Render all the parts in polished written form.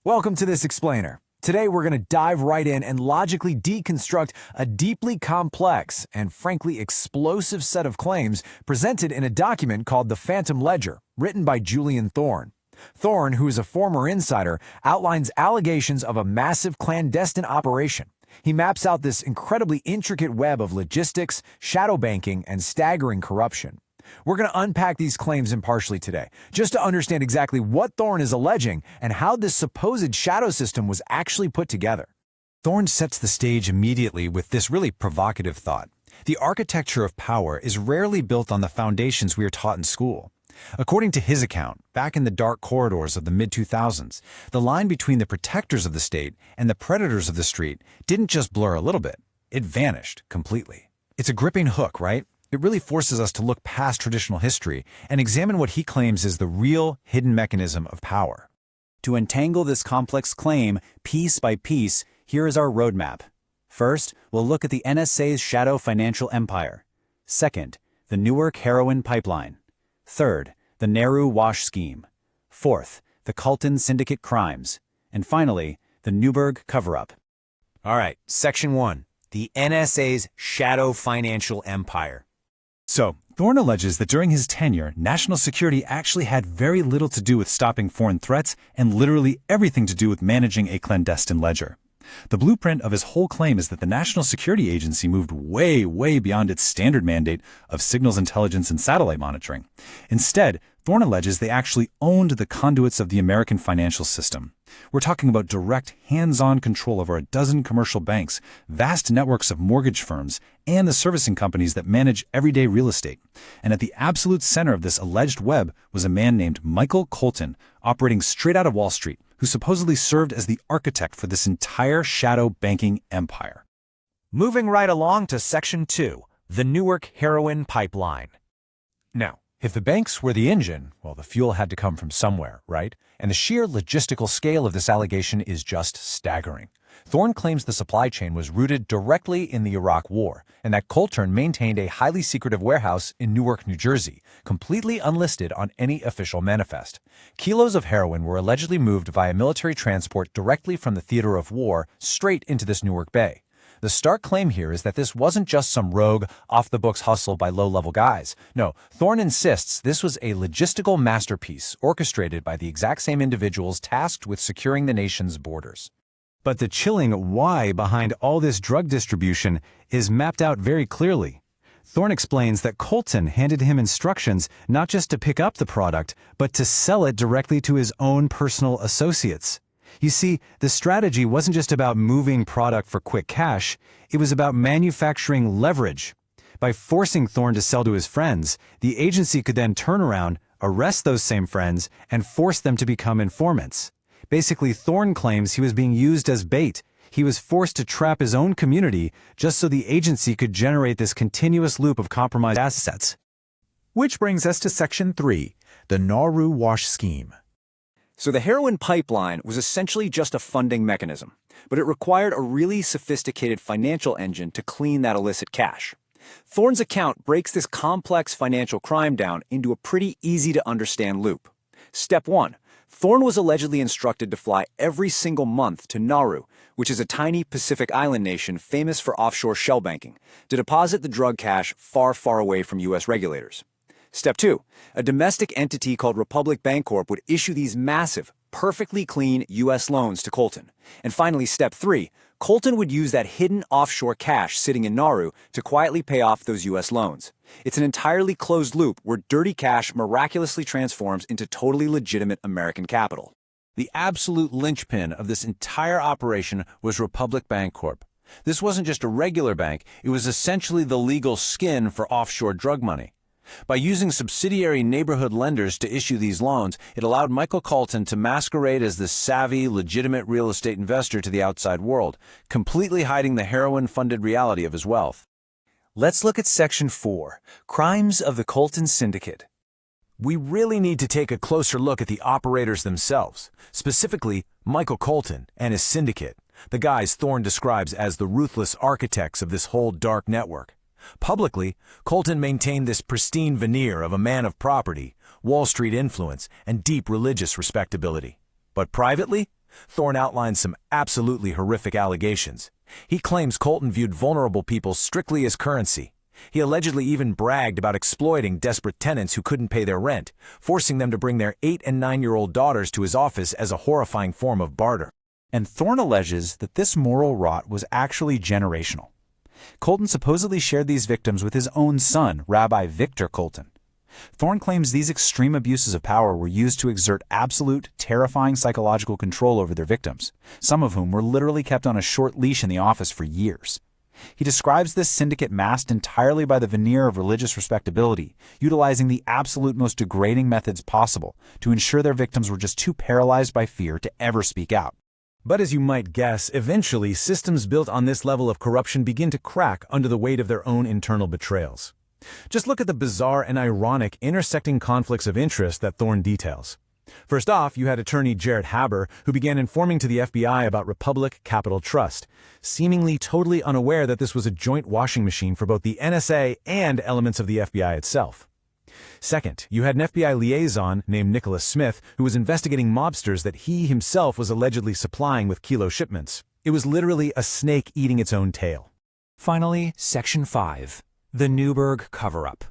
Welcome to this explainer. Today we're going to dive right in and logically deconstruct a deeply complex and frankly explosive set of claims presented in a document called the Phantom Ledger, written by Julian Thorne. Thorne, who is a former insider, outlines allegations of a massive clandestine operation. He maps out this incredibly intricate web of logistics, shadow banking, and staggering corruption. We're going to unpack these claims impartially today, just to understand exactly what Thorne is alleging and how this supposed shadow system was actually put together. Thorne sets the stage immediately with this really provocative thought. The architecture of power is rarely built on the foundations we are taught in school. According to his account, back in the dark corridors of the mid-2000s, the line between the protectors of the state and the predators of the street didn't just blur a little bit, it vanished completely. It's a gripping hook, right? It really forces us to look past traditional history and examine what he claims is the real hidden mechanism of power. To untangle this complex claim piece by piece, here is our roadmap. First, we'll look at the NSA's shadow financial empire. Second, the Newark heroin pipeline. Third, the Nehru wash scheme. Fourth, the Colton syndicate crimes. And finally, the Newburgh cover-up. All right, Section 1, the NSA's shadow financial empire. So, Thorne alleges that during his tenure, national security actually had very little to do with stopping foreign threats and literally everything to do with managing a clandestine ledger. The blueprint of his whole claim is that the National Security Agency moved way, way beyond its standard mandate of signals intelligence and satellite monitoring. Instead, Thorne alleges they actually owned the conduits of the American financial system. We're talking about direct, hands-on control over a dozen commercial banks, vast networks of mortgage firms, and the servicing companies that manage everyday real estate. And at the absolute center of this alleged web was a man named Michael Colton, operating straight out of Wall Street, who supposedly served as the architect for this entire shadow banking empire. Moving right along to Section 2, the Newark heroin pipeline. Now, if the banks were the engine, well, the fuel had to come from somewhere, right? And the sheer logistical scale of this allegation is just staggering. Thorne claims the supply chain was rooted directly in the Iraq War, and that Colton maintained a highly secretive warehouse in Newark, New Jersey, completely unlisted on any official manifest. Kilos of heroin were allegedly moved via military transport directly from the theater of war straight into this Newark Bay. The stark claim here is that this wasn't just some rogue, off-the-books hustle by low-level guys. No, Thorne insists this was a logistical masterpiece orchestrated by the exact same individuals tasked with securing the nation's borders. But the chilling why behind all this drug distribution is mapped out very clearly. Thorne explains that Colton handed him instructions not just to pick up the product, but to sell it directly to his own personal associates. You see, the strategy wasn't just about moving product for quick cash, it was about manufacturing leverage. By forcing Thorne to sell to his friends, the agency could then turn around, arrest those same friends, and force them to become informants. Basically, Thorne claims he was being used as bait. He was forced to trap his own community just so the agency could generate this continuous loop of compromised assets. Which brings us to Section 3, the Nehru wash scheme. So the heroin pipeline was essentially just a funding mechanism, but it required a really sophisticated financial engine to clean that illicit cash. Thorne's account breaks this complex financial crime down into a pretty easy-to-understand loop. Step 1. Thorne was allegedly instructed to fly every single month to Nauru, which is a tiny Pacific island nation famous for offshore shell banking, to deposit the drug cash far, far away from U.S. regulators. Step 2. A domestic entity called Republic Bancorp would issue these massive, perfectly clean U.S. loans to Colton. And finally, Step 3. Colton would use that hidden offshore cash sitting in Nauru to quietly pay off those U.S. loans. It's an entirely closed loop where dirty cash miraculously transforms into totally legitimate American capital. The absolute linchpin of this entire operation was Republic Bancorp. This wasn't just a regular bank, it was essentially the legal skin for offshore drug money. By using subsidiary neighborhood lenders to issue these loans, it allowed Michael Colton to masquerade as the savvy, legitimate real estate investor to the outside world, completely hiding the heroin-funded reality of his wealth. Let's look at Section 4, Crimes of the Colton Syndicate. We really need to take a closer look at the operators themselves, specifically Michael Colton and his syndicate, the guys Thorne describes as the ruthless architects of this whole dark network. Publicly, Colton maintained this pristine veneer of a man of property, Wall Street influence, and deep religious respectability. But privately, Thorne outlines some absolutely horrific allegations. He claims Colton viewed vulnerable people strictly as currency. He allegedly even bragged about exploiting desperate tenants who couldn't pay their rent, forcing them to bring their 8- and 9-year-old daughters to his office as a horrifying form of barter. And Thorne alleges that this moral rot was actually generational. Colton supposedly shared these victims with his own son, Rabbi Victor Colton. Thorne claims these extreme abuses of power were used to exert absolute, terrifying psychological control over their victims, some of whom were literally kept on a short leash in the office for years. He describes this syndicate masked entirely by the veneer of religious respectability, utilizing the absolute most degrading methods possible to ensure their victims were just too paralyzed by fear to ever speak out. But as you might guess, eventually systems built on this level of corruption begin to crack under the weight of their own internal betrayals. Just look at the bizarre and ironic intersecting conflicts of interest that Thorne details. First off, you had attorney Jared Haber, who began informing to the FBI about Republic Capital Trust, seemingly totally unaware that this was a joint washing machine for both the NSA and elements of the FBI itself. Second, you had an FBI liaison named Nicholas Smith who was investigating mobsters that he himself was allegedly supplying with kilo shipments. It was literally a snake eating its own tail. Finally, Section 5. The Newberg Cover-Up.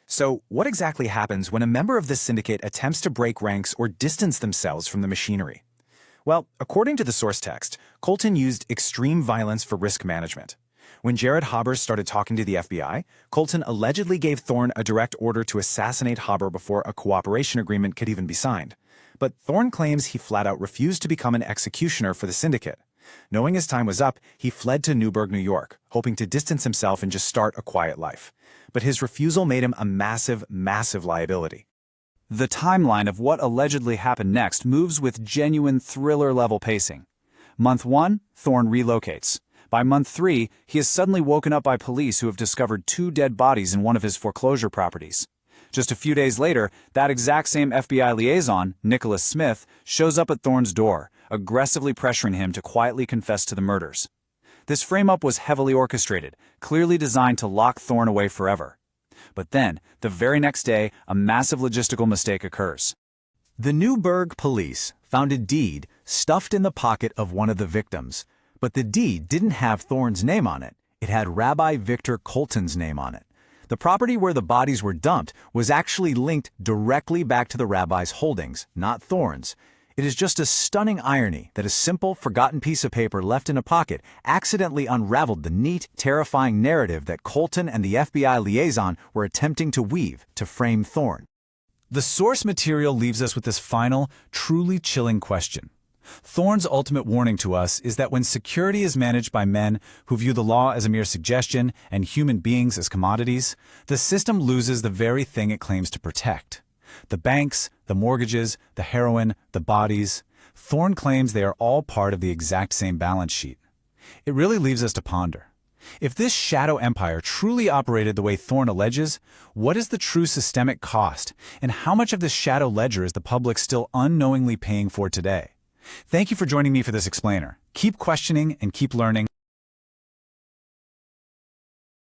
So, what exactly happens when a member of this syndicate attempts to break ranks or distance themselves from the machinery? Well, according to the source text, Colton used extreme violence for risk management. When Jared Haber started talking to the FBI, Colton allegedly gave Thorne a direct order to assassinate Haber before a cooperation agreement could even be signed. But Thorne claims he flat-out refused to become an executioner for the syndicate. Knowing his time was up, he fled to Newburgh, New York, hoping to distance himself and just start a quiet life. But his refusal made him a massive, massive liability. The timeline of what allegedly happened next moves with genuine thriller-level pacing. Month 1, Thorne relocates. By month 3, he is suddenly woken up by police who have discovered 2 dead bodies in one of his foreclosure properties. Just a few days later, that exact same FBI liaison, Nicholas Smith, shows up at Thorne's door, aggressively pressuring him to quietly confess to the murders. This frame-up was heavily orchestrated, clearly designed to lock Thorne away forever. But then, the very next day, a massive logistical mistake occurs. The Newburgh police found a deed stuffed in the pocket of one of the victims, but the deed didn't have Thorne's name on it. It had Rabbi Victor Colton's name on it. The property where the bodies were dumped was actually linked directly back to the rabbi's holdings, not Thorne's. It is just a stunning irony that a simple, forgotten piece of paper left in a pocket accidentally unraveled the neat, terrifying narrative that Colton and the FBI liaison were attempting to weave to frame Thorne. The source material leaves us with this final, truly chilling question. Thorne's ultimate warning to us is that when security is managed by men who view the law as a mere suggestion and human beings as commodities, the system loses the very thing it claims to protect. The banks, the mortgages, the heroin, the bodies. Thorne claims they are all part of the exact same balance sheet. It really leaves us to ponder. If this shadow empire truly operated the way Thorne alleges, what is the true systemic cost, and how much of this shadow ledger is the public still unknowingly paying for today? Thank you for joining me for this explainer. Keep questioning and keep learning.